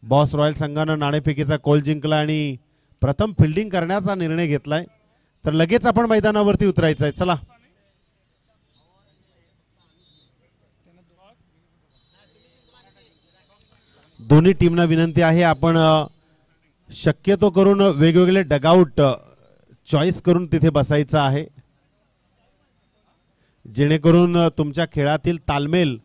बॉस रॉयल संघानं नाणेफेकीचा कौल जिंकला आणि प्रथम फिल्डिंग करण्याचा निर्णय घेतलाय. तर लगेच आपण मैदानावरती उतरायचं आहे. चला दोन्ही टीमना विनंती आहे आपण शक्यतो करून वेगवेगळे डगआउट चॉईस करून तिथे बसायचं आहे जेणेकरून तुमच्या खेळातील तालमेल